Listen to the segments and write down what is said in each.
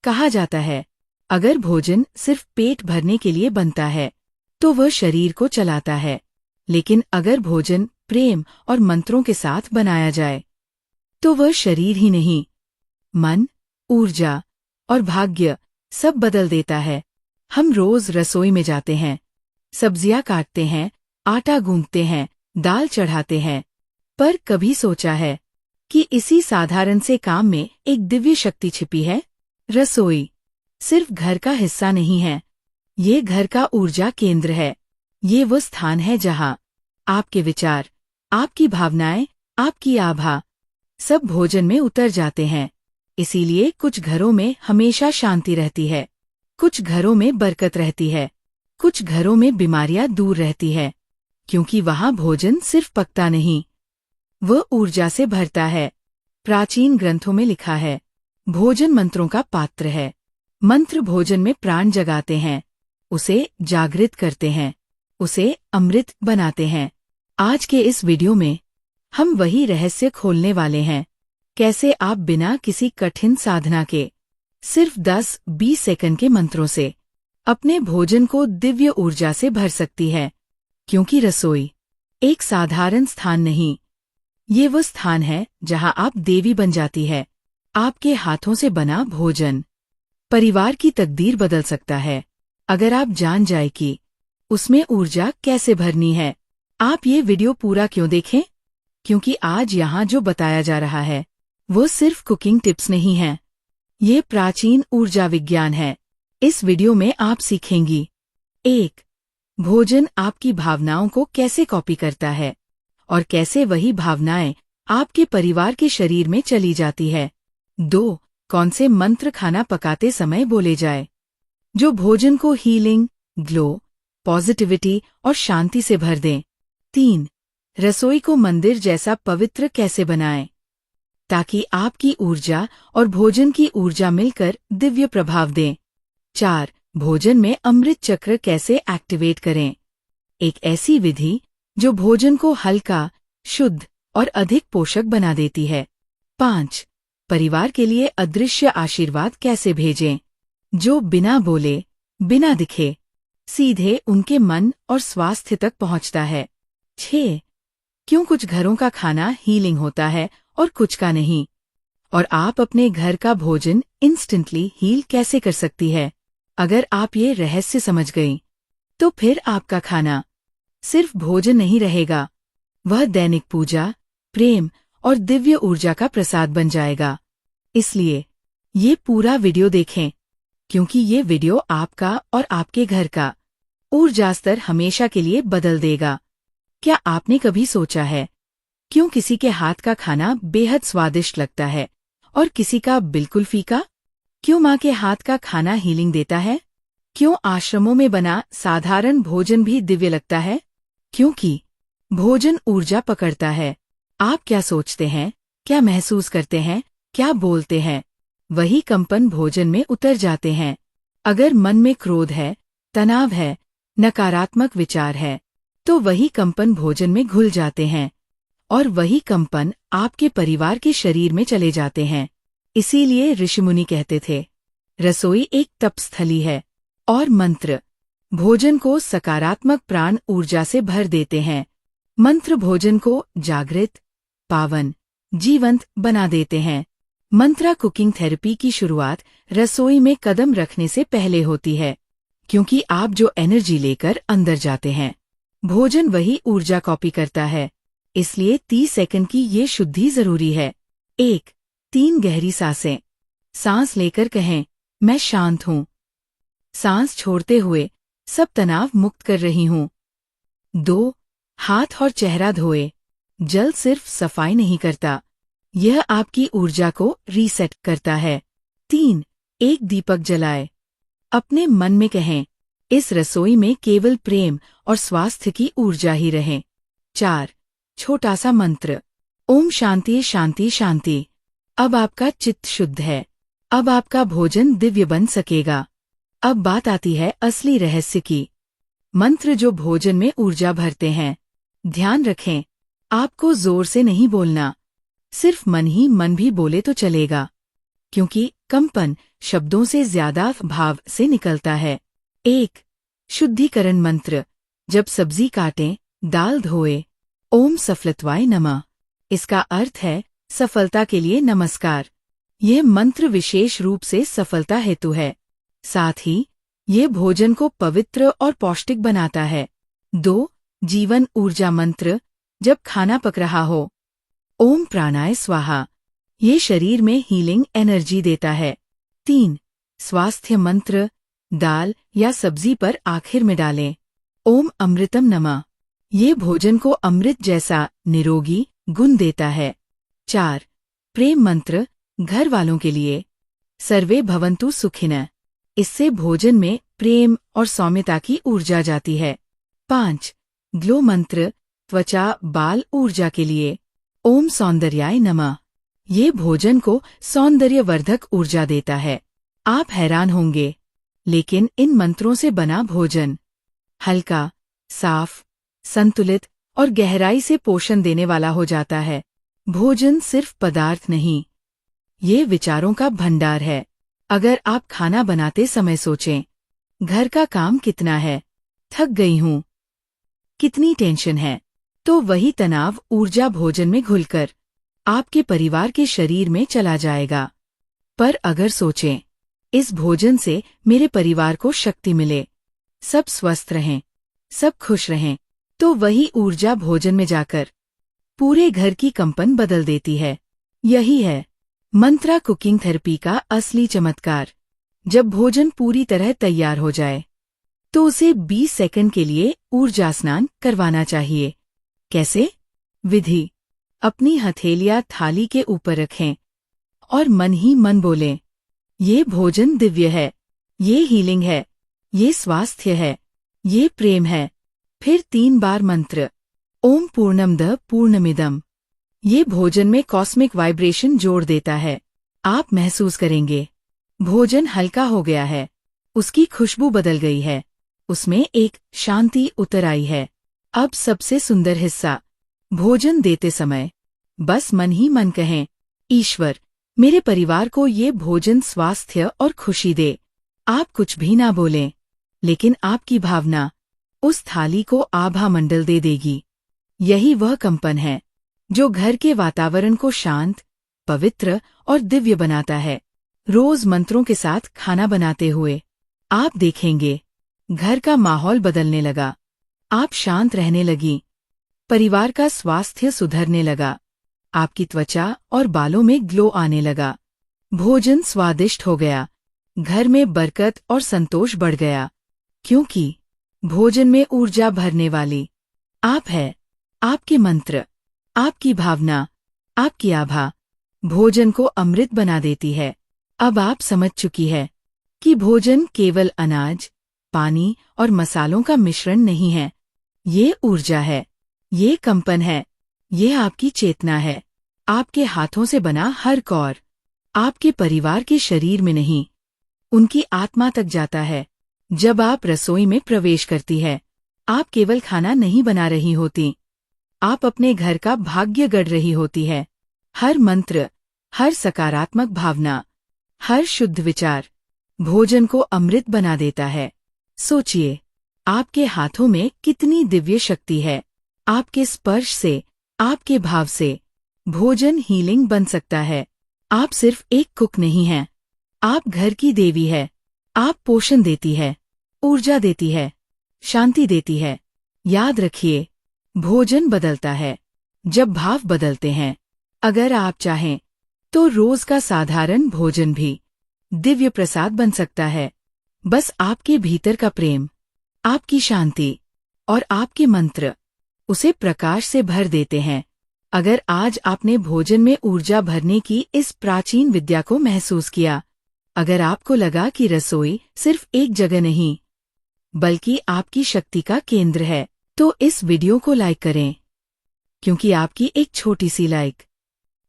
कहा जाता है, अगर भोजन सिर्फ पेट भरने के लिए बनता है तो वह शरीर को चलाता है, लेकिन अगर भोजन प्रेम और मंत्रों के साथ बनाया जाए तो वह शरीर ही नहीं, मन, ऊर्जा और भाग्य सब बदल देता है। हम रोज रसोई में जाते हैं, सब्जियां काटते हैं, आटा गूंथते हैं, दाल चढ़ाते हैं, पर कभी सोचा है कि इसी साधारण से काम में एक दिव्य शक्ति छिपी है? रसोई सिर्फ घर का हिस्सा नहीं है, ये घर का ऊर्जा केंद्र है। ये वो स्थान है जहाँ आपके विचार, आपकी भावनाएं, आपकी आभा सब भोजन में उतर जाते हैं। इसीलिए कुछ घरों में हमेशा शांति रहती है, कुछ घरों में बरकत रहती है, कुछ घरों में बीमारियां दूर रहती है, क्योंकि वहाँ भोजन सिर्फ पकता नहीं, वह ऊर्जा से भरता है। प्राचीन ग्रंथों में लिखा है, भोजन मंत्रों का पात्र है। मंत्र भोजन में प्राण जगाते हैं, उसे जागृत करते हैं, उसे अमृत बनाते हैं। आज के इस वीडियो में हम वही रहस्य खोलने वाले हैं, कैसे आप बिना किसी कठिन साधना के सिर्फ 10-20 सेकंड के मंत्रों से अपने भोजन को दिव्य ऊर्जा से भर सकती है। क्योंकि रसोई एक साधारण स्थान नहीं, ये वो स्थान है जहां आप देवी बन जाती है। आपके हाथों से बना भोजन परिवार की तकदीर बदल सकता है, अगर आप जान जाए कि उसमें ऊर्जा कैसे भरनी है। आप ये वीडियो पूरा क्यों देखें? क्योंकि आज यहाँ जो बताया जा रहा है वो सिर्फ कुकिंग टिप्स नहीं है, ये प्राचीन ऊर्जा विज्ञान है। इस वीडियो में आप सीखेंगी 1. भोजन आपकी भावनाओं को कैसे कॉपी करता है और कैसे वही भावनाएं आपके परिवार के शरीर में चली जाती है। 2. कौन से मंत्र खाना पकाते समय बोले जाए जो भोजन को हीलिंग, ग्लो, पॉजिटिविटी और शांति से भर दें। 3. रसोई को मंदिर जैसा पवित्र कैसे बनाएं ताकि आपकी ऊर्जा और भोजन की ऊर्जा मिलकर दिव्य प्रभाव दें। 4. भोजन में अमृत चक्र कैसे एक्टिवेट करें, एक ऐसी विधि जो भोजन को हल्का, शुद्ध और अधिक पोषक बना देती है। 5. परिवार के लिए अदृश्य आशीर्वाद कैसे भेजें जो बिना बोले, बिना दिखे सीधे उनके मन और स्वास्थ्य तक पहुंचता है। 6. क्यों कुछ घरों का खाना हीलिंग होता है और कुछ का नहीं, और आप अपने घर का भोजन इंस्टेंटली हील कैसे कर सकती है। अगर आप ये रहस्य समझ गई तो फिर आपका खाना सिर्फ भोजन नहीं रहेगा, वह दैनिक पूजा, प्रेम और दिव्य ऊर्जा का प्रसाद बन जाएगा। इसलिए ये पूरा वीडियो देखें, क्योंकि ये वीडियो आपका और आपके घर का ऊर्जा स्तर हमेशा के लिए बदल देगा। क्या आपने कभी सोचा है क्यों किसी के हाथ का खाना बेहद स्वादिष्ट लगता है और किसी का बिल्कुल फीका? क्यों माँ के हाथ का खाना हीलिंग देता है? क्यों आश्रमों में बना साधारण भोजन भी दिव्य लगता है? क्योंकि भोजन ऊर्जा पकड़ता है। आप क्या सोचते हैं, क्या महसूस करते हैं, क्या बोलते हैं, वही कंपन भोजन में उतर जाते हैं। अगर मन में क्रोध है, तनाव है, नकारात्मक विचार है, तो वही कंपन भोजन में घुल जाते हैं और वही कंपन आपके परिवार के शरीर में चले जाते हैं। इसीलिए ऋषिमुनि कहते थे, रसोई एक तपस्थली है और मंत्र भोजन को सकारात्मक प्राण ऊर्जा से भर देते हैं। मंत्र भोजन को जागृत, पावन, जीवंत बना देते हैं। मंत्रा कुकिंग थेरेपी की शुरुआत रसोई में कदम रखने से पहले होती है, क्योंकि आप जो एनर्जी लेकर अंदर जाते हैं, भोजन वही ऊर्जा कॉपी करता है। इसलिए 30 सेकंड की ये शुद्धि जरूरी है। 1. 3 गहरी सांसें। सांस लेकर कहें, मैं शांत हूँ। सांस छोड़ते हुए सब तनाव मुक्त कर रही हूँ। 2. हाथ और चेहरा धोए। जल सिर्फ सफाई नहीं करता, यह आपकी ऊर्जा को रीसेट करता है। 3. एक दीपक जलाए। अपने मन में कहें, इस रसोई में केवल प्रेम और स्वास्थ्य की ऊर्जा ही रहे। 4. छोटा सा मंत्र, ओम शांति शांति शांति। अब आपका चित्त शुद्ध है, अब आपका भोजन दिव्य बन सकेगा। अब बात आती है असली रहस्य की। मंत्र जो भोजन में ऊर्जा भरते हैं। ध्यान रखें, आपको जोर से नहीं बोलना, सिर्फ मन ही मन भी बोले तो चलेगा, क्योंकि कंपन शब्दों से ज्यादा भाव से निकलता है। 1. शुद्धिकरण मंत्र। जब सब्जी काटें, दाल धोए, ओम सफलत्वाय नमः। इसका अर्थ है सफलता के लिए नमस्कार। यह मंत्र विशेष रूप से सफलता हेतु है। साथ ही ये भोजन को पवित्र और पौष्टिक बनाता है। 2. जीवन ऊर्जा मंत्र। जब खाना पक रहा हो, ओम प्राणाय स्वाहा। ये शरीर में हीलिंग एनर्जी देता है। 3. स्वास्थ्य मंत्र। दाल या सब्जी पर आखिर में डालें, ओम अमृतम नमः। ये भोजन को अमृत जैसा निरोगी गुण देता है। 4. प्रेम मंत्र। घर वालों के लिए, सर्वे भवन्तु सुखिनः। इससे भोजन में प्रेम और सौम्यता की ऊर्जा जाती है। 5. ग्लो मंत्र। त्वचा बाल ऊर्जा के लिए, ओम सौंदर्याय नमः। ये भोजन को सौंदर्यवर्धक ऊर्जा देता है। आप हैरान होंगे, लेकिन इन मंत्रों से बना भोजन हल्का, साफ, संतुलित और गहराई से पोषण देने वाला हो जाता है। भोजन सिर्फ पदार्थ नहीं, ये विचारों का भंडार है। अगर आप खाना बनाते समय सोचें, घर का काम कितना है, थक गई हूँ, कितनी टेंशन है, तो वही तनाव ऊर्जा भोजन में घुलकर आपके परिवार के शरीर में चला जाएगा। पर अगर सोचें, इस भोजन से मेरे परिवार को शक्ति मिले, सब स्वस्थ रहें, सब खुश रहें, तो वही ऊर्जा भोजन में जाकर पूरे घर की कंपन बदल देती है। यही है मंत्रा कुकिंग थेरेपी का असली चमत्कार। जब भोजन पूरी तरह तैयार हो जाए, तो उसे 20 सेकंड के लिए ऊर्जा स्नान करवाना चाहिए। कैसे? विधि। अपनी हथेलियां थाली के ऊपर रखें और मन ही मन बोलें, ये भोजन दिव्य है, ये हीलिंग है, ये स्वास्थ्य है, ये प्रेम है। फिर 3 बार मंत्र, ओम पूर्णमदः पूर्णमिदम्। ये भोजन में कॉस्मिक वाइब्रेशन जोड़ देता है। आप महसूस करेंगे, भोजन हल्का हो गया है, उसकी खुशबू बदल गई है, उसमें एक शांति उतर आई है। अब सबसे सुंदर हिस्सा, भोजन देते समय बस मन ही मन कहें, ईश्वर, मेरे परिवार को ये भोजन स्वास्थ्य और खुशी दे। आप कुछ भी ना बोलें, लेकिन आपकी भावना उस थाली को आभा मंडल दे देगी। यही वह कंपन है जो घर के वातावरण को शांत, पवित्र और दिव्य बनाता है। रोज मंत्रों के साथ खाना बनाते हुए आप देखेंगे, घर का माहौल बदलने लगा, आप शांत रहने लगी, परिवार का स्वास्थ्य सुधरने लगा, आपकी त्वचा और बालों में ग्लो आने लगा, भोजन स्वादिष्ट हो गया, घर में बरकत और संतोष बढ़ गया। क्योंकि भोजन में ऊर्जा भरने वाली आप है। आपके मंत्र, आपकी भावना, आपकी आभा भोजन को अमृत बना देती है। अब आप समझ चुकी है कि भोजन केवल अनाज, पानी और मसालों का मिश्रण नहीं है। ये ऊर्जा है, ये कंपन है, ये आपकी चेतना है। आपके हाथों से बना हर कौर आपके परिवार के शरीर में नहीं, उनकी आत्मा तक जाता है। जब आप रसोई में प्रवेश करती है, आप केवल खाना नहीं बना रही होती, आप अपने घर का भाग्य गढ़ रही होती है। हर मंत्र, हर सकारात्मक भावना, हर शुद्ध विचार भोजन को अमृत बना देता है। सोचिए, आपके हाथों में कितनी दिव्य शक्ति है। आपके स्पर्श से, आपके भाव से भोजन हीलिंग बन सकता है। आप सिर्फ एक कुक नहीं हैं, आप घर की देवी है। आप पोषण देती है, ऊर्जा देती है, शांति देती है। याद रखिए, भोजन बदलता है जब भाव बदलते हैं। अगर आप चाहें तो रोज का साधारण भोजन भी दिव्य प्रसाद बन सकता है। बस आपके भीतर का प्रेम, आपकी शांति और आपके मंत्र उसे प्रकाश से भर देते हैं। अगर आज आपने भोजन में ऊर्जा भरने की इस प्राचीन विद्या को महसूस किया, अगर आपको लगा कि रसोई सिर्फ एक जगह नहीं बल्कि आपकी शक्ति का केंद्र है, तो इस वीडियो को लाइक करें, क्योंकि आपकी एक छोटी सी लाइक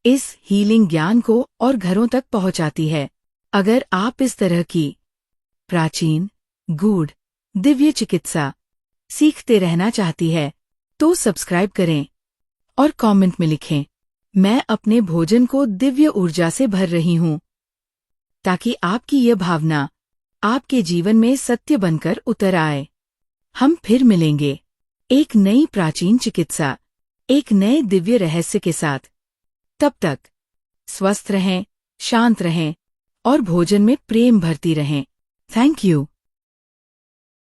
इस हीलिंग ज्ञान को और घरों तक पहुंचाती है। अगर आप इस तरह की प्राचीन, गूढ़, दिव्य चिकित्सा सीखते रहना चाहती है, तो सब्सक्राइब करें और कमेंट में लिखें, मैं अपने भोजन को दिव्य ऊर्जा से भर रही हूँ। ताकि आपकी ये भावना आपके जीवन में सत्य बनकर उतर आए। हम फिर मिलेंगे एक नई प्राचीन चिकित्सा, एक नए दिव्य रहस्य के साथ। तब तक स्वस्थ रहें, शांत रहें और भोजन में प्रेम भरती रहें। Thank you.